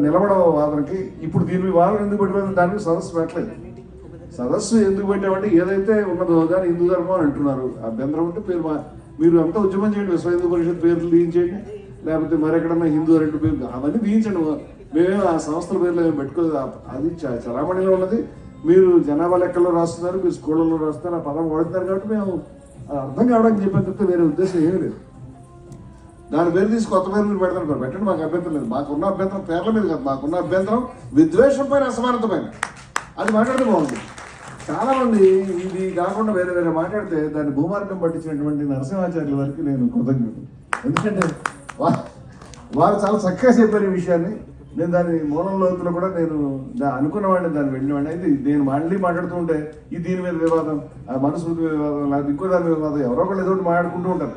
నిలబడవ వాదనకి ఇప్పుడు దీని వాదన ఎందుకు పెట్టలేదు, దానికి సదస్సు పెట్టలేదు. సదస్సు ఎందుకు పెట్టామంటే ఏదైతే ఉన్నదో దాన్ని హిందూ ధర్మం అని అంటున్నారు. అభ్యంతరం ఉంటే మీరు అంతా ఉద్యమం చేయండి, విశ్వ హిందూ పరిషత్ పేర్లు తీయించేయండి, లేకపోతే మరెక్కడన్నా హిందూ రెండు పేర్లు అవన్నీ తీయించండి. మేమే ఆ సంస్థల పేర్లు ఏమి పెట్టుకోలేదు. అది చలామణిలో ఉన్నది. మీరు జనాభా లెక్కల్లో రాస్తున్నారు, మీరు స్కూళ్ళలో రాస్తున్నారు, ఆ పదం వాడుతున్నారు కాబట్టి మేము అర్థం కావడానికి చెప్పని చెప్తే వేరే ఉద్దేశం ఏమీ లేదు. దాని పేరు తీసి కొత్త పేరు మీరు పెడతాను పెట్టండి, మాకు అభ్యంతరం లేదు. మాకున్న అభ్యంతరం పేర్ల మీద కాదు, మాకున్న అభ్యంతరం విద్వేషం పైన, అసమానత పైన. అది మాట్లాడితే బాగుంటుంది. చాలా మంది ఇది కాకుండా వేరే వేరే మాట్లాడితే దాన్ని భూమార్గం పట్టించినటువంటి నరసింహాచార్యుల వారికి నేను కృతజ్ఞుడు. ఎందుకంటే వారు చాలా చక్కగా చెప్పారు ఈ విషయాన్ని. నేను దాని మూలం లోతులో కూడా నేను అనుకున్నవాడిని, దాన్ని వెళ్ళినవాడిని. అయితే నేను మళ్ళీ మాట్లాడుతూ ఉంటే ఈ దీని మీద వివాదం, ఆ మనస్మృతి వివాదం, లేకపోతే ఇంకో దాని మీద వివాదం, ఎవరో ఒకళ్ళు ఏదో ఒకటి మాట్లాడుకుంటూ ఉంటారు.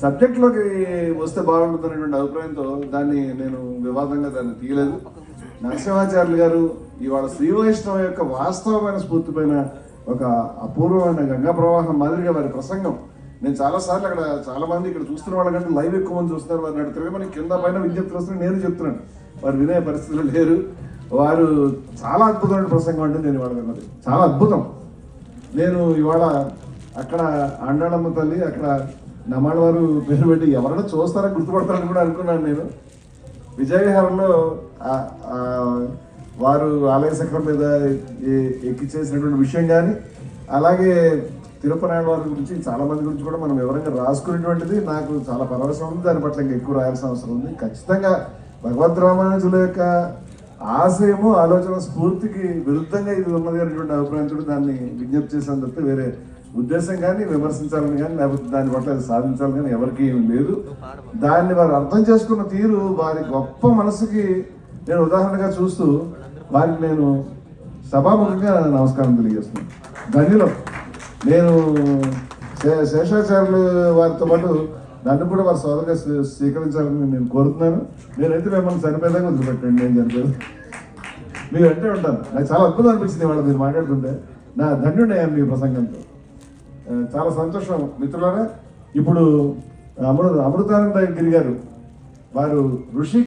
సబ్జెక్ట్లోకి వస్తే బాగుంటుంది అనేటువంటి అభిప్రాయంతో దాన్ని నేను వివాదంగా దాన్ని తీయలేదు. నరసింహాచార్యులు గారు ఇవాళ శ్రీ వైష్ణవ యొక్క వాస్తవమైన స్ఫూర్తి పైన ఒక అపూర్వమైన గంగా ప్రవాహం మాదిరిగా వారి ప్రసంగం. నేను చాలాసార్లు అక్కడ చాలా మంది ఇక్కడ చూస్తున్న వాళ్ళకంటే లైవ్ ఎక్కువ మంది చూస్తున్నారు. వారిని అడుగుతారు, మనకి కింద పైన విజ్ఞప్తులు వస్తున్నాయి, నేను చెప్తున్నాను. వారు వినే పరిస్థితులు లేరు. వారు చాలా అద్భుతమైన ప్రసంగం అంటే నేను ఇవాళ విన్నది చాలా అద్భుతం. నేను ఇవాళ అక్కడ ఆండాళమ్మ తల్లి, అక్కడ నమ్మాళ్ళ వారు పేరు పెట్టి ఎవరైనా చూస్తారా గుర్తుపడతారని కూడా అనుకున్నాను నేను. విజయవిహారంలో వారు ఆలయ చక్రం మీద ఎక్కి చేసినటువంటి విషయం కానీ, అలాగే తిరుపనాయుడు వారి గురించి చాలా మంది గురించి కూడా మనం వివరంగా రాసుకునేటువంటిది నాకు చాలా పరవశం ఉంది. దాని పట్ల ఇంకా ఎక్కువ రాయాల్సిన అవసరం ఉంది. ఖచ్చితంగా భగవద్ రామానుజుల యొక్క ఆశయము, ఆలోచన స్ఫూర్తికి విరుద్ధంగా ఇది ఉన్నది అనేటువంటి అభిప్రాయంతో దాన్ని విజ్ఞప్తి చేసాను తప్పితే వేరే ఉద్దేశం కానీ, విమర్శించాలని కానీ, లేకపోతే దాని పట్ల అది సాధించాలని కానీ ఎవరికి ఏమి లేదు. దాన్ని వారు అర్థం చేసుకున్న తీరు, వారి గొప్ప మనసుకి నేను ఉదాహరణగా చూస్తూ వారికి నేను సభాముఖంగా నమస్కారం తెలియజేస్తున్నాను. ధన్యులం. నేను శేషాచార్యులు వారితో పాటు నన్ను కూడా వారి సోదరుగా స్వీకరించాలని నేను కోరుతున్నాను. నేనైతే మిమ్మల్ని చనిపోయేదాకా వదిలిపెట్టండి, నేను చనిపోయాను మీరు అంటే ఉంటాను. నాకు చాలా అద్భుతం అనిపించింది వాళ్ళు మీరు మాట్లాడుతుంటే. నా ధన్యుడయ్యాను మీ ప్రసంగంతో, చాలా సంతోషం. మిత్రులారా, ఇప్పుడు అమృతానంద గిరి గారు వారు ఋషి